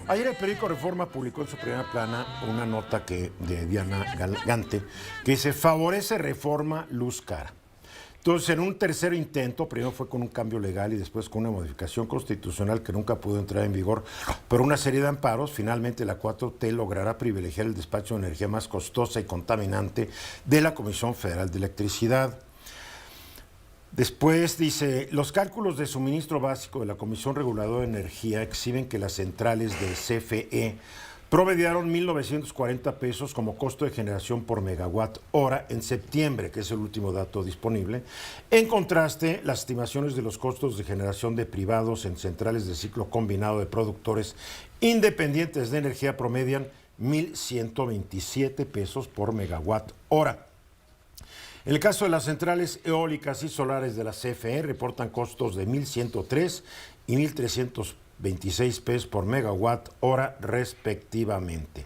Ayer el periódico Reforma publicó en su primera plana una nota de Diana Gante que dice: favorece Reforma luz cara. Entonces, en un tercer intento, primero fue con un cambio legal y después con una modificación constitucional que nunca pudo entrar en vigor por una serie de amparos, finalmente la 4T logrará privilegiar el despacho de energía más costosa y contaminante de la Comisión Federal de Electricidad. Después dice: los cálculos de suministro básico de la Comisión Reguladora de Energía exhiben que las centrales de CFE promediaron 1,940 pesos como costo de generación por megawatt hora en septiembre, que es el último dato disponible. En contraste, las estimaciones de los costos de generación de privados en centrales de ciclo combinado de productores independientes de energía promedian 1,127 pesos por megawatt hora. En el caso de las centrales eólicas y solares de la CFE, reportan costos de 1,103 y 1,326 pesos por megawatt hora respectivamente.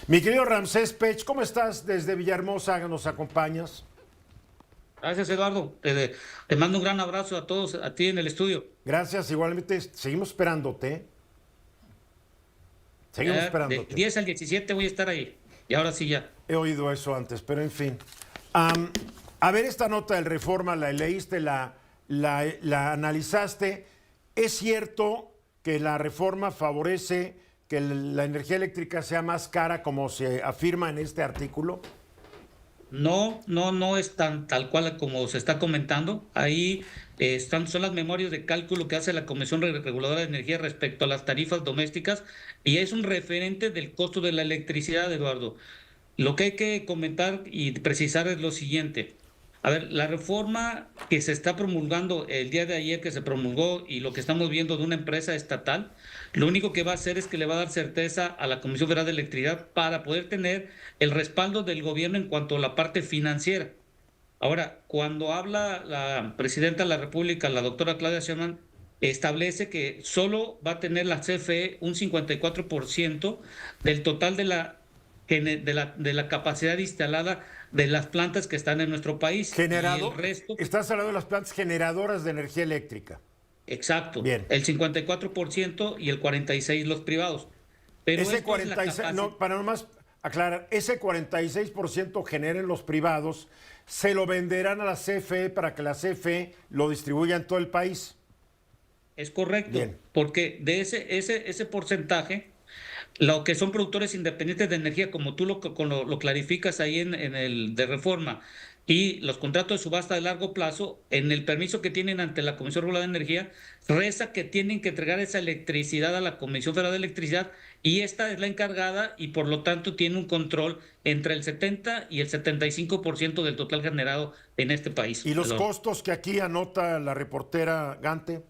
Mi querido Ramsés Pech, ¿cómo estás? Desde Villahermosa nos acompañas. Gracias, Eduardo. Te mando un gran abrazo a todos, a ti en el estudio. Gracias, igualmente seguimos esperándote. Seguimos Del esperándote. 10 al 17 voy a estar ahí. Y ahora sí ya. He oído eso antes, pero en fin. A ver, esta nota del Reforma, la leíste, la analizaste. ¿Es cierto que la Reforma favorece que la energía eléctrica sea más cara como se afirma en este artículo? No es tal cual como se está comentando. Ahí son las memorias de cálculo que hace la Comisión Reguladora de Energía respecto a las tarifas domésticas y es un referente del costo de la electricidad, Eduardo. Lo que hay que comentar y precisar es lo siguiente. A ver, la reforma que se está promulgando el día de ayer, que se promulgó, y lo que estamos viendo de una empresa estatal, lo único que va a hacer es que le va a dar certeza a la Comisión Federal de Electricidad para poder tener el respaldo del gobierno en cuanto a la parte financiera. Ahora, cuando habla la presidenta de la República, la doctora Claudia Sheinbaum, establece que solo va a tener la CFE un 54% del total de la capacidad instalada de las plantas que están en nuestro país y el resto, Estás hablando de las plantas generadoras de energía eléctrica. exacto, Bien. el 54% y el 46% los privados. Pero Ese esto es la 46, capacidad. no, para nomás aclarar, ese 46% generen los privados, se lo venderán a la CFE para que la CFE lo distribuya en todo el país. Es correcto, Bien. porque de ese porcentaje, lo que son productores independientes de energía, como tú lo clarificas ahí en el de reforma, y los contratos de subasta de largo plazo, en el permiso que tienen ante la Comisión Reguladora de Energía, reza que tienen que entregar esa electricidad a la Comisión Federal de Electricidad y esta es la encargada y por lo tanto tiene un control entre el 70 y el 75% del total generado en este país. ¿Y los Eduardo. costos que aquí anota la reportera Gante?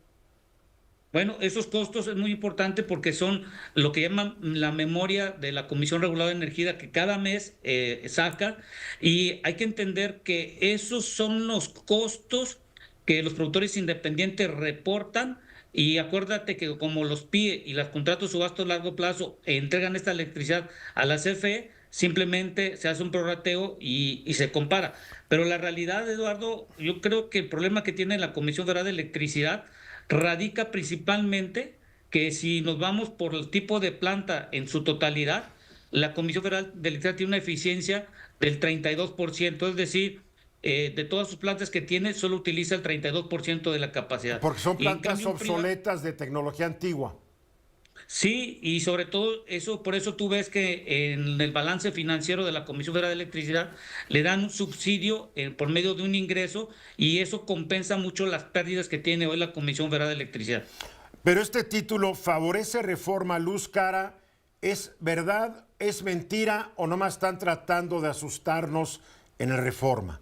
Bueno, esos costos es muy importante porque son lo que llaman la memoria de la Comisión Reguladora de Energía que cada mes saca y hay que entender que esos son los costos que los productores independientes reportan y acuérdate que como los PIE y los contratos de subasto a largo plazo entregan esta electricidad a la CFE, simplemente se hace un prorrateo y se compara. Pero la realidad, Eduardo, yo creo que el problema que tiene la Comisión Federal de Electricidad radica principalmente que si nos vamos por el tipo de planta en su totalidad, la Comisión Federal de Electricidad tiene una eficiencia del 32%, es decir, de todas sus plantas que tiene, solo utiliza el 32% de la capacidad. Porque son Y en plantas cambio, obsoletas de tecnología antigua. sí, y sobre todo eso, por eso tú ves que en el balance financiero de la Comisión Federal de Electricidad le dan un subsidio por medio de un ingreso y eso compensa mucho las pérdidas que tiene hoy la Comisión Federal de Electricidad. Pero este título, favorece Reforma luz cara, ¿es verdad, es mentira o nomás están tratando de asustarnos en el Reforma?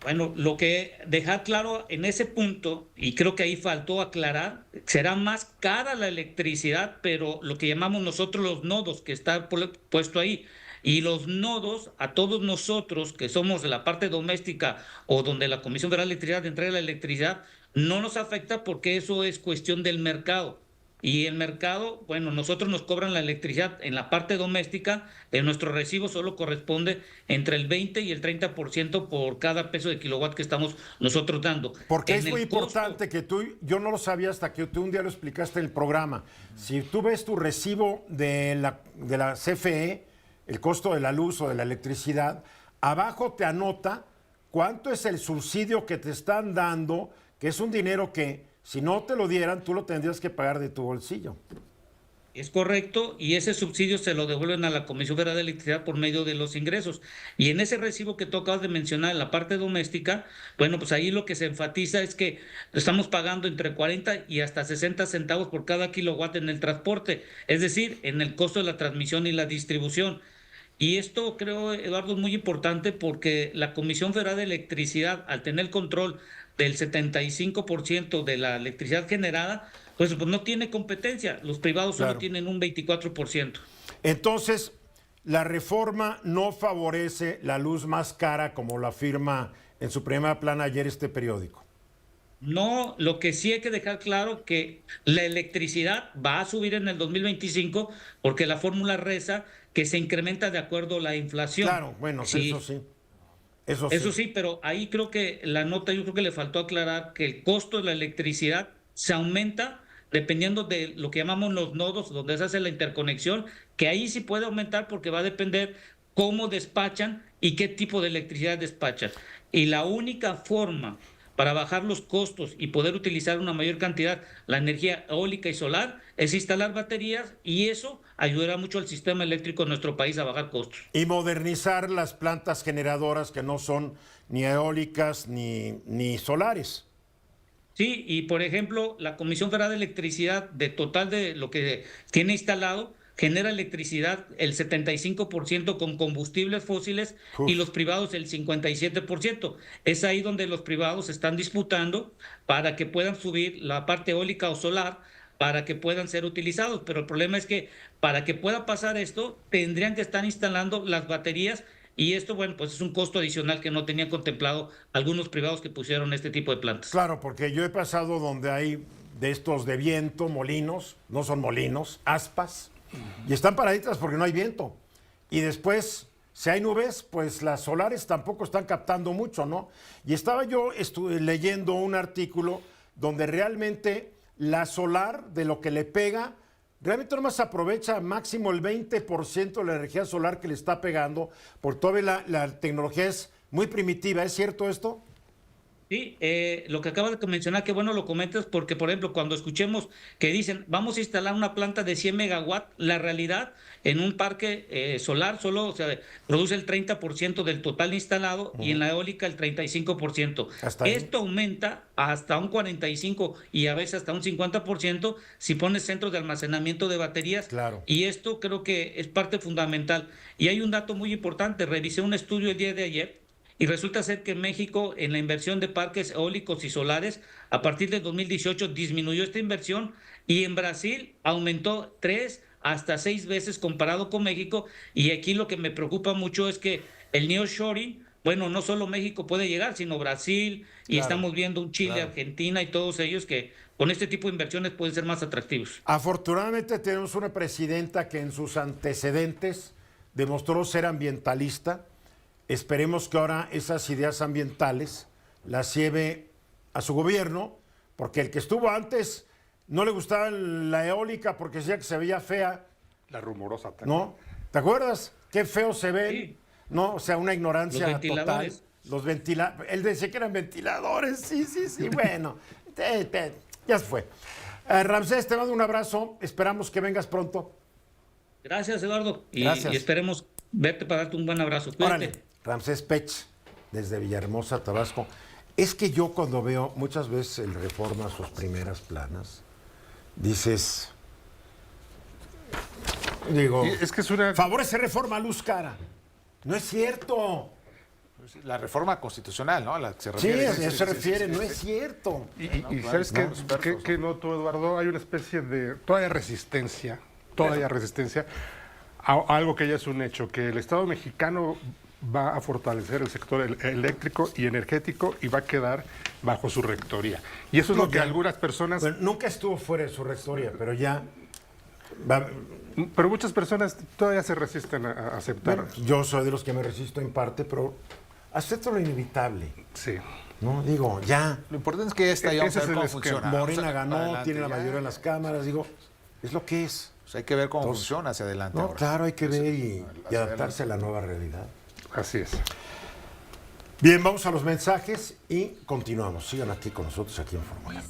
Bueno, lo que dejar claro en ese punto, y creo que ahí faltó aclarar, será más cara la electricidad, pero lo que llamamos nosotros los nodos, que está puesto ahí, y los nodos, a todos nosotros que somos de la parte doméstica o donde la Comisión Federal de Electricidad entrega la electricidad, no nos afecta porque eso es cuestión del mercado. y el mercado, bueno, nosotros nos cobran la electricidad en la parte doméstica, en nuestro recibo solo corresponde entre el 20 y el 30% por cada peso de kilowatt que estamos nosotros dando. Porque En es muy el costo, importante que yo no lo sabía hasta que tú un día lo explicaste en el programa. Si tú ves tu recibo de la CFE, el costo de la luz o de la electricidad, abajo te anota cuánto es el subsidio que te están dando, que es un dinero que si no te lo dieran, tú lo tendrías que pagar de tu bolsillo. es correcto, y ese subsidio se lo devuelven a la Comisión Federal de Electricidad por medio de los ingresos. Y en ese recibo que tú acabas de mencionar, en la parte doméstica, bueno, pues ahí lo que se enfatiza es que estamos pagando entre 40 y hasta 60 centavos por cada kilowatt en el transporte, es decir, en el costo de la transmisión y la distribución. Y esto creo, Eduardo, es muy importante porque la Comisión Federal de Electricidad, al tener control del 75% de la electricidad generada, pues no tiene competencia. Los privados solo Claro. tienen un 24%. Entonces, la reforma no favorece la luz más cara, como lo afirma en su primera plana ayer este periódico. No, lo que sí hay que dejar claro que la electricidad va a subir en el 2025 porque la fórmula reza que se incrementa de acuerdo a la inflación. Claro, bueno, Sí, eso sí. Eso eso sí. sí, pero ahí creo que la nota, yo creo que le faltó aclarar que el costo de la electricidad se aumenta dependiendo de lo que llamamos los nodos, donde se hace la interconexión, que ahí sí puede aumentar porque va a depender cómo despachan y qué tipo de electricidad despachan. Y la única forma para bajar los costos y poder utilizar una mayor cantidad la energía eólica y solar es instalar baterías, y eso ayudará mucho al sistema eléctrico de nuestro país a bajar costos. Y modernizar las plantas generadoras que no son ni eólicas ni solares. Sí, y por ejemplo, la Comisión Federal de Electricidad, de total de lo que tiene instalado, genera electricidad el 75% con combustibles fósiles y Uf. los privados el 57%. Es ahí donde los privados están disputando para que puedan subir la parte eólica o solar para que puedan ser utilizados. Pero el problema es que para que pueda pasar esto, tendrían que estar instalando las baterías, y esto, bueno, pues es un costo adicional que no tenían contemplado algunos privados que pusieron este tipo de plantas. Claro, porque yo he pasado donde hay de estos de viento, molinos, no son molinos, aspas, y están paraditas porque no hay viento. Y después, si hay nubes, pues las solares tampoco están captando mucho, ¿no? Y estaba yo leyendo un artículo donde realmente la solar, de lo que le pega, realmente nomás aprovecha máximo el 20% de la energía solar que le está pegando, por todavía la tecnología es muy primitiva. ¿Es cierto esto? Sí, lo que acabas de mencionar, qué bueno lo comentas, porque por ejemplo, cuando escuchemos que dicen vamos a instalar una planta de 100 megawatts, la realidad en un parque solar solo, o sea, produce el 30% del total instalado, y en la eólica el 35%. Hasta ahí. Esto aumenta hasta un 45% y a veces hasta un 50% si pones centros de almacenamiento de baterías. Claro. Y esto creo que es parte fundamental. Y hay un dato muy importante, revisé un estudio el día de ayer. Y resulta ser que México, en la inversión de parques eólicos y solares, a partir de 2018 disminuyó esta inversión, y en Brasil aumentó 3 hasta 6 veces comparado con México. Y aquí lo que me preocupa mucho es que el nearshoring, bueno, no solo México puede llegar, sino Brasil, y Claro, estamos viendo un Chile, claro. Argentina y todos ellos que con este tipo de inversiones pueden ser más atractivos. Afortunadamente tenemos una presidenta que en sus antecedentes demostró ser ambientalista. Esperemos que ahora esas ideas ambientales las lleve a su gobierno, porque el que estuvo antes no le gustaba la eólica porque decía que se veía fea, La rumorosa también. ¿no? ¿Te acuerdas? Qué feo se ven, Sí. ¿no? O sea, una Los ignorancia total. ventiladores. Él decía que eran ventiladores, sí, bueno, ya se fue. Ramsés, te mando un abrazo, esperamos que vengas pronto. Gracias, Eduardo. Gracias. Y esperemos verte para darte un buen abrazo. Cuídate. Órale, Ramsés Pech, desde Villahermosa, Tabasco. Es que yo cuando veo muchas veces el Reforma sus primeras planas, dices, digo, Es que es una... favorece Reforma Luz Cara. No es cierto. La reforma constitucional, ¿no? A la que se Sí, refiere. a eso se refiere, no es cierto. Y ¿sabes qué, qué noto, Eduardo? Hay una especie de todavía resistencia a algo que ya es un hecho, que el Estado mexicano va a fortalecer el sector eléctrico y energético y va a quedar bajo su rectoría. Y eso es lo que algunas personas... Bueno, nunca estuvo fuera de su rectoría, pero ya... Pero muchas personas todavía se resisten a aceptar. Bueno, yo soy de los que me resisto en parte, pero acepto lo inevitable. Sí. No, digo, ya. Lo importante es que esta ya vamos Ese a ver es el cómo esquema. funciona. Morena Vamos a- ganó, adelante, tiene la ya. mayoría de las cámaras, digo, es lo que es. Pues hay que ver cómo Entonces, funciona hacia adelante. No, ahora. claro, hay que ver y adaptarse a la nueva realidad. Así es. Bien, vamos a los mensajes y continuamos. Sigan aquí con nosotros, aquí en Fórmula.